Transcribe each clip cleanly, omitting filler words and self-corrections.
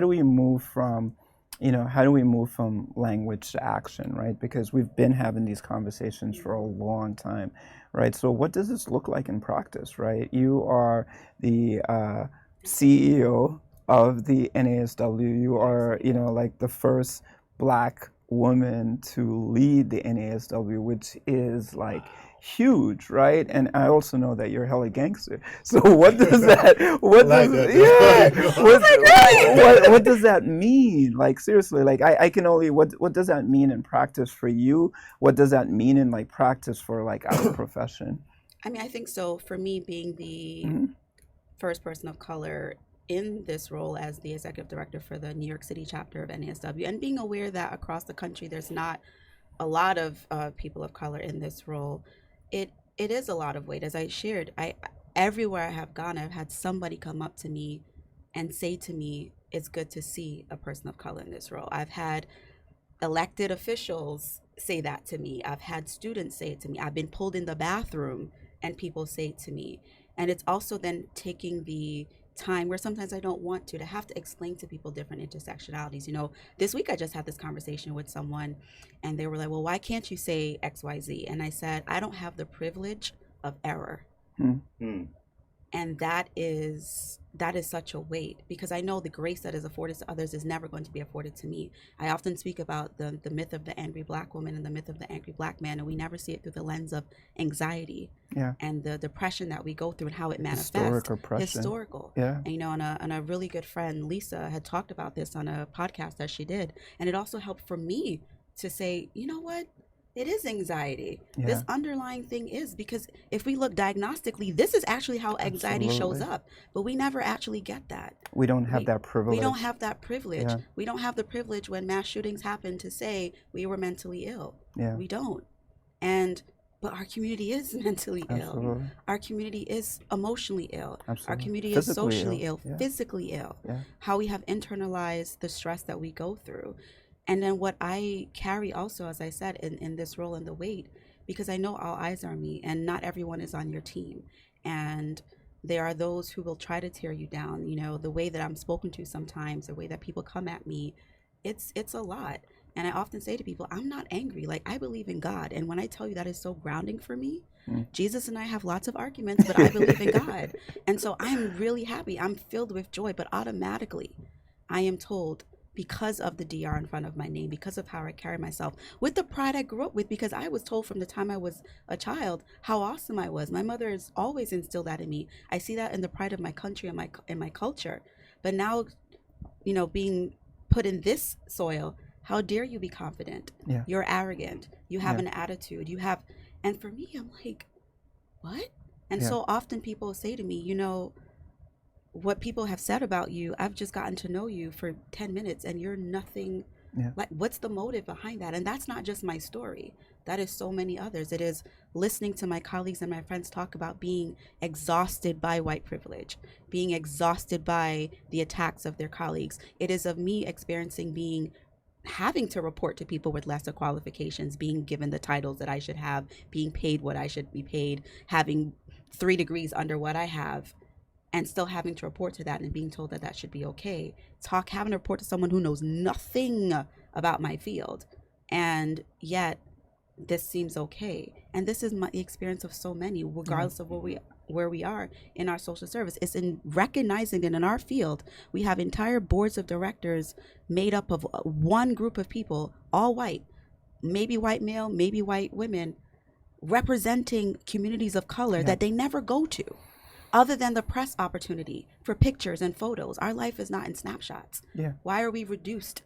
do we move from, how do we move from language to action, right? Because we've been having these conversations for a long time, right? So what does this look like in practice, right? You are the CEO of the NASW. You are, like the first Black woman to lead the NASW, which is like huge, right? And I also know that you're hella gangster. So what does that? What does that mean? Like seriously, like I can only what does that mean in practice for you? What does that mean in like practice for like our profession? I mean, I think so. For me, being the first person of color in this role as the executive director for the New York City chapter of NASW, and being aware that across the country there's not a lot of people of color in this role, it is a lot of weight. As I shared, everywhere I have gone, I've had somebody come up to me and say to me, "It's good to see a person of color in this role." I've had elected officials say that to me. I've had students say it to me. I've been pulled in the bathroom and people say it to me. And it's also then taking the time where sometimes I don't want to have to explain to people different intersectionalities. This week I just had this conversation with someone and they were like, well, why can't you say XYZ? And I said, I don't have the privilege of error. And that is such a weight, because I know the grace that is afforded to others is never going to be afforded to me. I often speak about the myth of the angry Black woman and the myth of the angry Black man, and we never see it through the lens of anxiety and the depression that we go through and how it manifests. Historical. Yeah. And a really good friend, Lisa, had talked about this on a podcast that she did, and it also helped for me to say, you know what? It is anxiety. Yeah. This underlying thing is, because if we look diagnostically, this is actually how anxiety shows up, but we never actually get that. We don't have that privilege. We don't have that privilege. Yeah. We don't have the privilege when mass shootings happen to say we were mentally ill. Yeah. We don't. But our community is mentally ill. Our community is emotionally ill. Absolutely. Our community is socially ill, physically ill. Yeah. How we have internalized the stress that we go through. And then what I carry also, as I said, in this role and the weight, because I know all eyes are on me and not everyone is on your team. And there are those who will try to tear you down. The way that I'm spoken to sometimes, the way that people come at me, it's a lot. And I often say to people, I'm not angry. Like, I believe in God. And when I tell you that is so grounding for me, Jesus and I have lots of arguments, but I believe in God. And so I'm really happy. I'm filled with joy, but automatically I am told, because of the DR in front of my name, because of how I carry myself, with the pride I grew up with, because I was told from the time I was a child how awesome I was. My mother has always instilled that in me. I see that in the pride of my country and my culture. But now, being put in this soil, how dare you be confident? Yeah. You're arrogant. You have an attitude. And for me, I'm like, what? And so often people say to me, what people have said about you, I've just gotten to know you for 10 minutes and you're nothing. Like, what's the motive behind that? And that's not just my story. That is so many others. It is listening to my colleagues and my friends talk about being exhausted by white privilege, being exhausted by the attacks of their colleagues. It is of me experiencing having to report to people with lesser qualifications, being given the titles that I should have, being paid what I should be paid, having 3 degrees under what I have, and still having to report to that and being told that that should be okay. Having to report to someone who knows nothing about my field, and yet this seems okay. And this is the experience of so many, regardless of where we are in our social service. It's in recognizing that in our field, we have entire boards of directors made up of one group of people, all white, maybe white male, maybe white women, representing communities of color that they never go to. Other than the press opportunity for pictures and photos, our life is not in snapshots. Yeah. Why are we reduced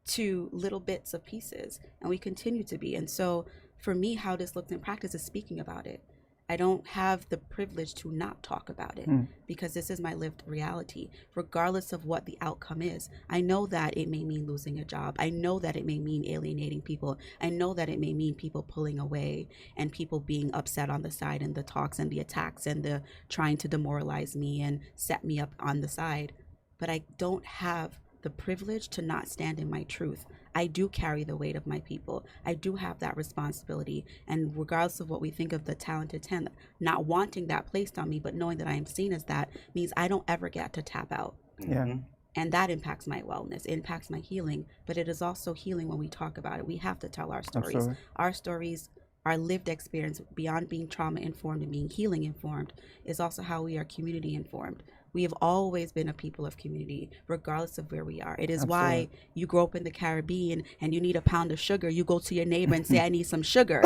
to little bits of pieces? And we continue to be. And so for me, how this looks in practice is speaking about it. I don't have the privilege to not talk about it because this is my lived reality, regardless of what the outcome is. I know that it may mean losing a job. I know that it may mean alienating people. I know that it may mean people pulling away and people being upset on the side and the talks and the attacks and the trying to demoralize me and set me up on the side. But I don't have the privilege to not stand in my truth. I do carry the weight of my people. I do have that responsibility. And regardless of what we think of the talented 10, not wanting that placed on me, but knowing that I am seen as that means I don't ever get to tap out. Yeah. And that impacts my wellness, it impacts my healing, but it is also healing when we talk about it. We have to tell our stories. Absolutely. Our stories, our lived experience, beyond being trauma informed and being healing informed, is also how we are community informed. We have always been a people of community, regardless of where we are. It is Absolutely. why you grow up in the Caribbean and you need a pound of sugar. You go to your neighbor and say, I need some sugar.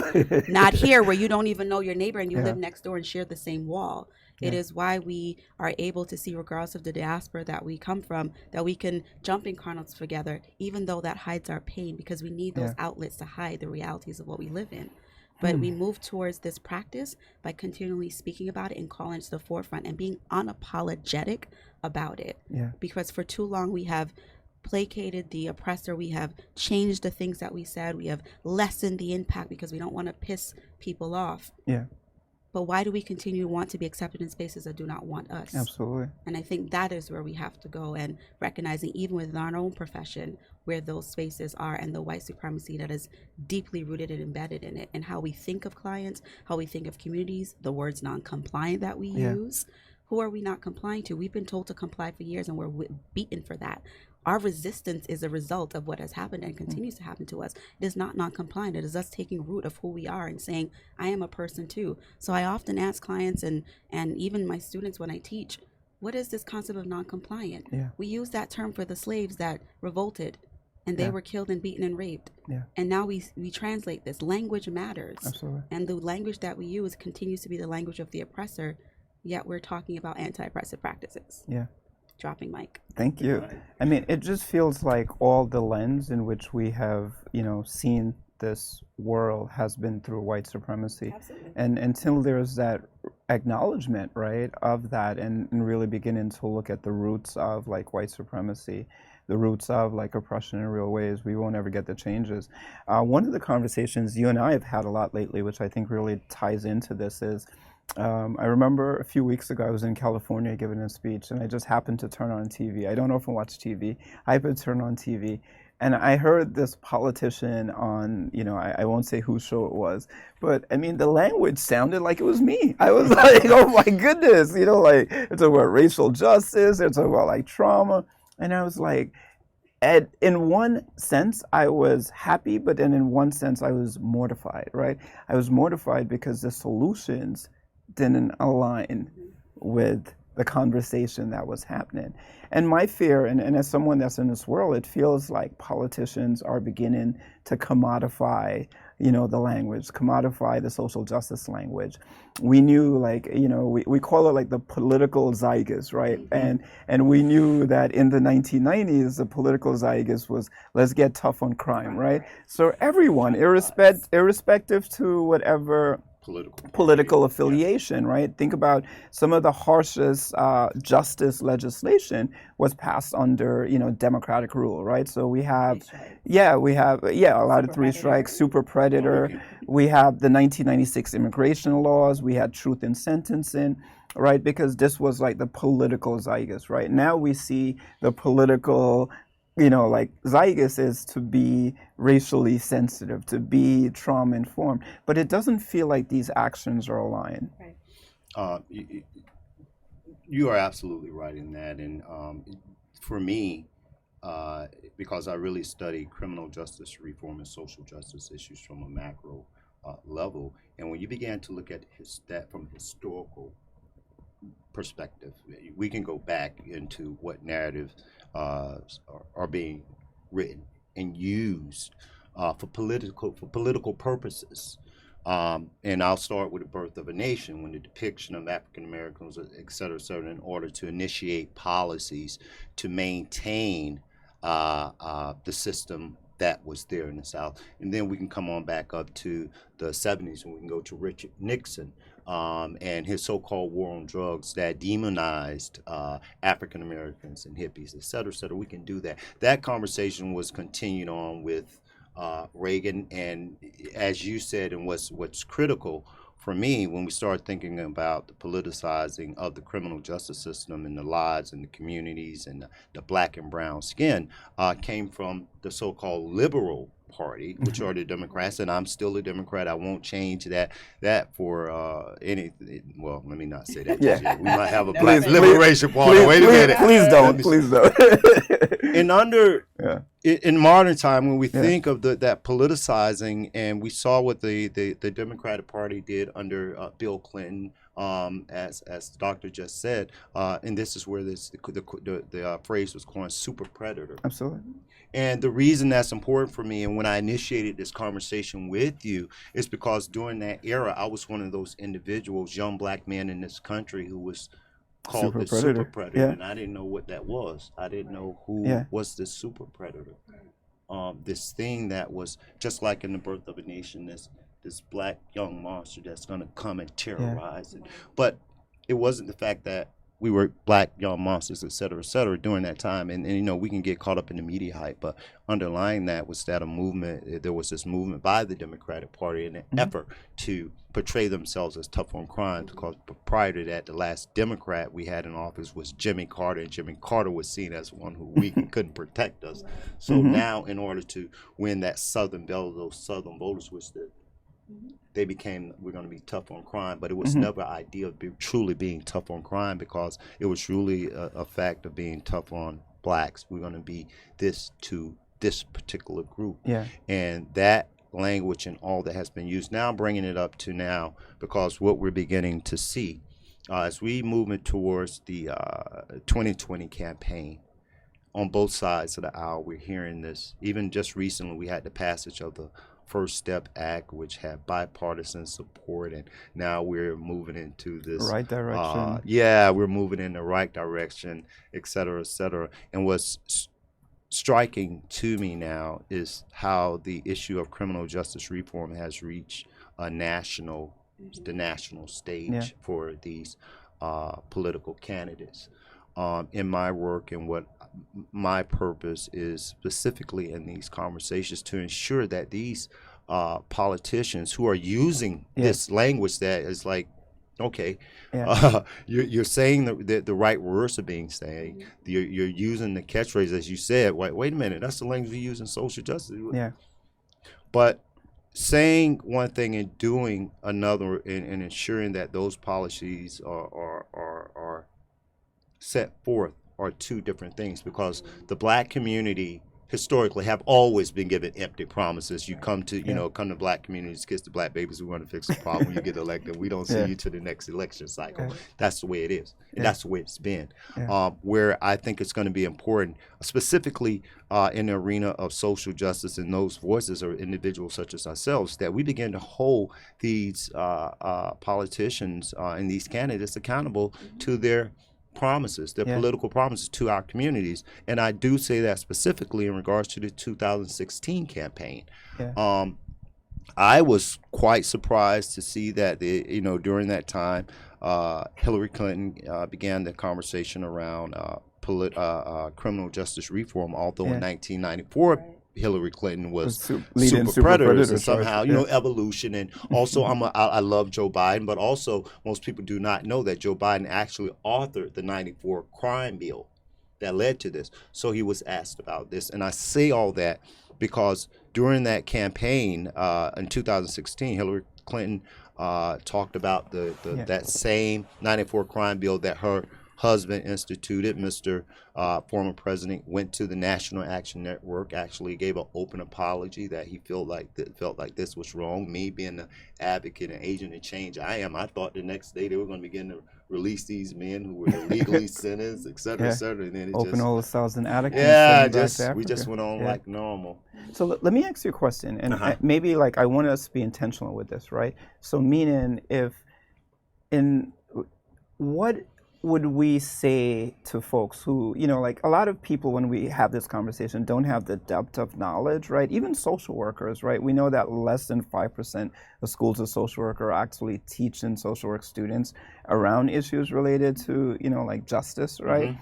Not here, where you don't even know your neighbor and you live next door and share the same wall. It is why we are able to see, regardless of the diaspora that we come from, that we can jump in carnals together, even though that hides our pain, because we need those outlets to hide the realities of what we live in. But we move towards this practice by continually speaking about it and calling it to the forefront and being unapologetic about it. Because for too long we have placated the oppressor, we have changed the things that we said, we have lessened the impact because we don't want to piss people off. But why do we continue to want to be accepted in spaces that do not want us? Absolutely. And I think that is where we have to go, and recognizing even within our own profession where those spaces are, and the white supremacy that is deeply rooted and embedded in it, and how we think of clients, how we think of communities, the words non-compliant that we use. Who are we not complying to? We've been told to comply for years and we're beaten for that. Our resistance is a result of what has happened and continues to happen to us. It is not non-compliant. It is us taking root of who we are and saying, I am a person too. So I often ask clients and even my students when I teach, what is this concept of non-compliant? We use that term for the slaves that revolted and they were killed and beaten and raped. And now we translate this. Language matters. Absolutely. And the language that we use continues to be the language of the oppressor, yet we're talking about anti-oppressive practices. Dropping mic. Thank you. I mean, it just feels like all the lens in which we have, seen this world has been through white supremacy. Absolutely. And until there's that acknowledgement, right, of that, and really beginning to look at the roots of like white supremacy, the roots of like oppression in real ways, we won't ever get the changes. One of the conversations you and I have had a lot lately, which I think really ties into this, is I remember a few weeks ago I was in California giving a speech, and I just happened to turn on TV. I don't often watch TV. I happened to turn on TV, and I heard this politician on, I won't say whose show it was, but I mean, the language sounded like it was me. I was like, oh my goodness, like it's about racial justice, it's about like trauma. And I was like, in one sense, I was happy, but then in one sense, I was mortified, right? I was mortified because the solutions didn't align with the conversation that was happening. And my fear, and as someone that's in this world, it feels like politicians are beginning to commodify, the language, commodify the social justice language. We knew, like, we call it like the political zeitgeist, right? And we knew that in the 1990s, the political zeitgeist was, let's get tough on crime, right? So everyone, irrespective to whatever political affiliation, right? Think about some of the harshest justice legislation was passed under, Democratic rule, right? So we have, a lot of 3 strikes, super predator. We have the 1996 immigration laws. We had truth in sentencing, right? Because this was like the political zeitgeist, right? Now we see the political like zeitgeist is to be racially sensitive, to be trauma informed, but it doesn't feel like these actions are aligned. Right. You are absolutely right in that, and for me, because I really study criminal justice reform and social justice issues from a macro level, and when you began to look at that from a historical perspective, we can go back into what narratives are being written and used for political purposes. And I'll start with the birth of a nation, when the depiction of African Americans, et cetera, in order to initiate policies to maintain the system that was there in the South. And then we can come on back up to the 70s, and we can go to Richard Nixon and his so-called war on drugs that demonized African Americans and hippies, et cetera, et cetera. We can do that. That conversation was continued on with Reagan, and as you said, and what's critical for me when we start thinking about the politicizing of the criminal justice system and the lives and the communities and the black and brown skin, came from the so-called liberal Party, which are the Democrats, and I'm still a Democrat. I won't change that for anything. Well, let me not say that. Yeah. We might have a Black Liberation Party. Wait a minute. Please don't. Please don't. In modern time, when we think of that politicizing, and we saw what the Democratic Party did under Bill Clinton, as the doctor just said, and this is where the phrase was coined, super predator. Absolutely. And the reason that's important for me, and when I initiated this conversation with you, is because during that era, I was one of those individuals, young Black men in this country, who was called the super predator, and I didn't know what that was. I didn't know who was the super predator. This thing that was just like in The Birth of a Nation, this black young monster that's going to come and terrorize it. But it wasn't the fact that we were black young monsters, et cetera, during that time. And you know, we can get caught up in the media hype, but underlying that was that a movement, there was this movement by the Democratic Party in an effort to portray themselves as tough on crime, because prior to that, the last Democrat we had in office was Jimmy Carter, and Jimmy Carter was seen as one who weak and couldn't protect us. So now, in order to win that Southern belt, those Southern voters, which they became, we're going to be tough on crime, but it was never an idea of truly being tough on crime, because it was really a fact of being tough on blacks. We're going to be this to this particular group. And that language and all that has been used, now bringing it up to now, because what we're beginning to see as we move towards the 2020 campaign, on both sides of the aisle, we're hearing this. Even just recently, we had the passage of the First Step Act, which had bipartisan support, and now we're moving into this right direction. We're moving in the right direction, et cetera, et cetera. And what's striking to me now is how the issue of criminal justice reform has reached the national stage for these political candidates. In my work, and what my purpose is specifically in these conversations, to ensure that these politicians who are using this language that is like, okay, you're saying the right words are being said, you're using the catchphrase, as you said, wait a minute, that's the language we use in social justice. But saying one thing and doing another, and ensuring that those policies are set forth, are two different things, because the black community historically have always been given empty promises. You come to, come to black communities, kiss the black babies, we want to fix the problem. When you get elected, we don't see you to the next election cycle. That's the way it is. And that's the way it's been. Where I think it's going to be important, specifically in the arena of social justice, and those voices are individuals such as ourselves, that we begin to hold these politicians and these candidates accountable to their promises, their political promises to our communities. And I do say that specifically in regards to the 2016 campaign. I was quite surprised to see that during that time, Hillary Clinton began the conversation around criminal justice reform, although in 1994 Hillary Clinton was super predators, and somehow, evolution. And also, I love Joe Biden, but also most people do not know that Joe Biden actually authored the 94 crime bill that led to this. So he was asked about this. And I say all that because during that campaign in 2016, Hillary Clinton talked about that same 94 crime bill that her husband instituted. Mr. Former president went to the National Action Network, actually gave an open apology that he felt like this was wrong. Me being the advocate and agent of change I thought the next day they were going to begin to release these men who were illegally sentenced, et cetera, et cetera. And then it open all the cells in Attica. We just went on like normal. So let me ask you a question, and maybe I want us to be intentional with this, right? So meaning, what would we say to folks who, a lot of people when we have this conversation don't have the depth of knowledge, right? Even social workers, right? We know that less than 5% of schools of social work are actually teaching social work students around issues related to, justice, right?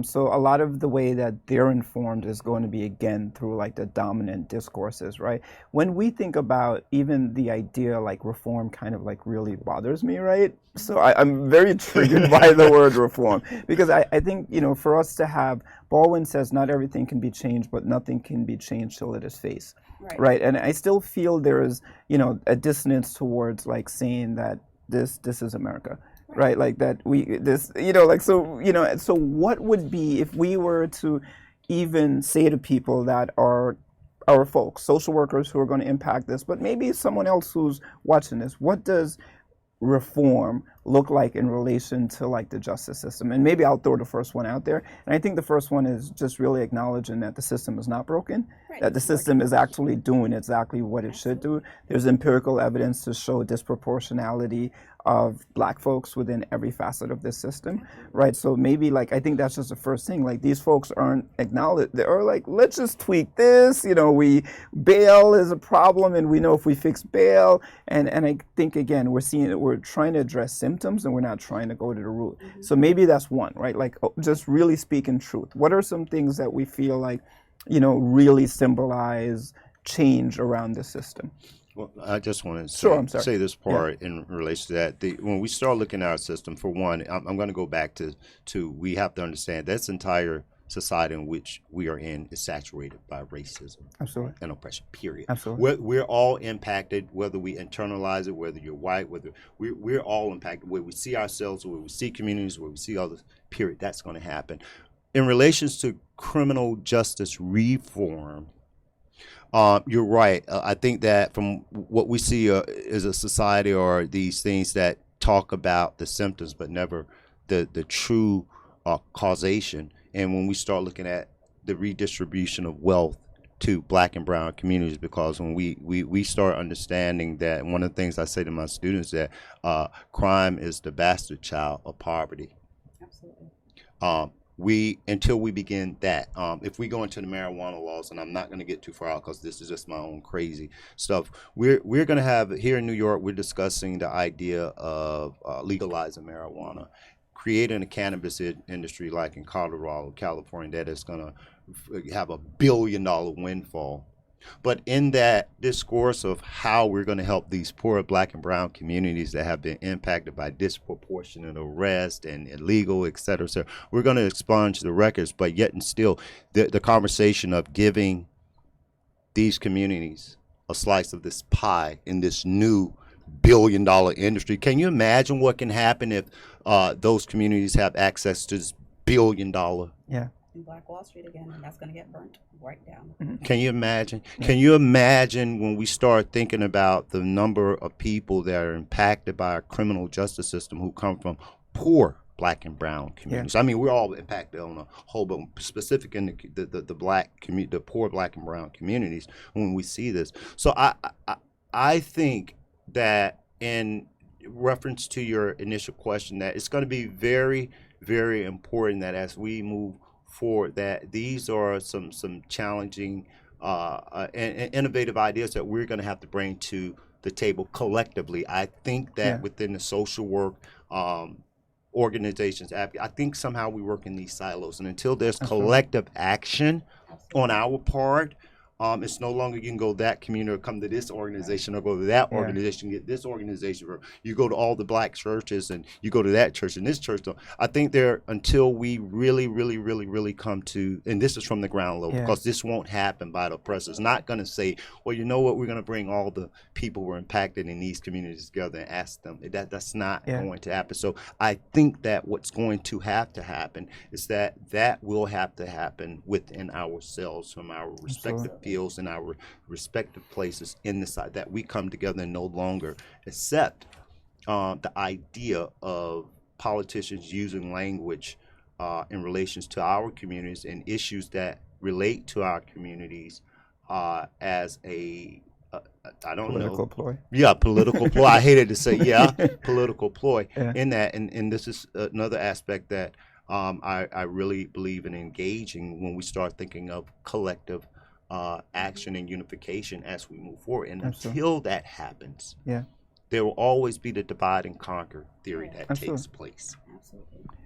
So a lot of the way that they're informed is going to be, again, through like the dominant discourses, right? When we think about even the idea like reform kind of like really bothers me, right? So I'm very triggered by the word reform, because I think, for us to have, Baldwin says not everything can be changed, but nothing can be changed till it is faced, right? And I still feel there is, a dissonance towards like saying that this is America. Right, like that so what would be if we were to even say to people that are our folks, social workers who are going to impact this, but maybe someone else who's watching this, what does reform look like in relation to like the justice system? And maybe I'll throw the first one out there. And I think the first one is just really acknowledging that the system is not broken, that the system is actually doing exactly what it should do. There's empirical evidence to show disproportionality of Black folks within every facet of this system, right? So maybe like, I think that's just the first thing. Like, these folks aren't acknowledged. They're like, let's just tweak this. Bail is a problem, and we know if we fix bail, and I think, again, we're trying to address symptoms, and we're not trying to go to the root. So maybe that's one, right? Like, just really speaking truth. What are some things that we feel like, really symbolize change around the system? Well, I just want to say this part in relation to that. When we start looking at our system, for one, I'm going to go back to we have to understand this entire society in which we are in is saturated by racism and oppression, period. We're all impacted, whether we internalize it, whether you're white, whether we're all impacted, where we see ourselves, where we see communities, where we see others, period. That's going to happen. In relations to criminal justice reform, you're right. I think that from what we see as a society are these things that talk about the symptoms, but never the true causation. And when we start looking at the redistribution of wealth to Black and brown communities, because when we start understanding that, one of the things I say to my students that crime is the bastard child of poverty. Absolutely. Until we begin that, if we go into the marijuana laws, and I'm not going to get too far out because this is just my own crazy stuff, we're going to have, here in New York, we're discussing the idea of legalizing marijuana, creating a cannabis industry like in Colorado, California, that is going to have $1 billion windfall. But in that discourse of how we're going to help these poor Black and brown communities that have been impacted by disproportionate arrest and illegal, et cetera, we're going to expunge the records, but yet and still the conversation of giving these communities a slice of this pie in this new $1 billion industry. Can you imagine what can happen if those communities have access to this $1 billion? Yeah. Black Wall Street again, and that's going to get burnt right down. Can you imagine? Can you imagine when we start thinking about the number of people that are impacted by our criminal justice system who come from poor Black and brown communities? I mean, we're all impacted on a whole, but specific in the Black community, the poor Black and brown communities. When we see this, so I think that in reference to your initial question, that it's going to be very, very important that as we move forward, that these are some challenging and innovative ideas that we're going to have to bring to the table collectively. I think that within the social work organizations, I think somehow we work in these silos, and until there's collective action on our part, it's no longer you can go that community or come to this organization or go to that organization, get this organization, or you go to all the Black churches and you go to that church and this church. I think until we really come to, and this is from the ground level, because this won't happen by the oppressors. Not going to say, well, you know what, we're going to bring all the people who are impacted in these communities together and ask them. That's not going to happen. So I think that what's going to have to happen is that will have to happen within ourselves, from our respective fields in our respective places in the side, that we come together and no longer accept the idea of politicians using language in relations to our communities and issues that relate to our communities as a political ploy. Yeah, political ploy. I hated to say political ploy in that, and this is another aspect that I really believe in engaging when we start thinking of collective action and unification as we move forward. And until that happens, there will always be the divide and conquer theory that takes place. Absolutely.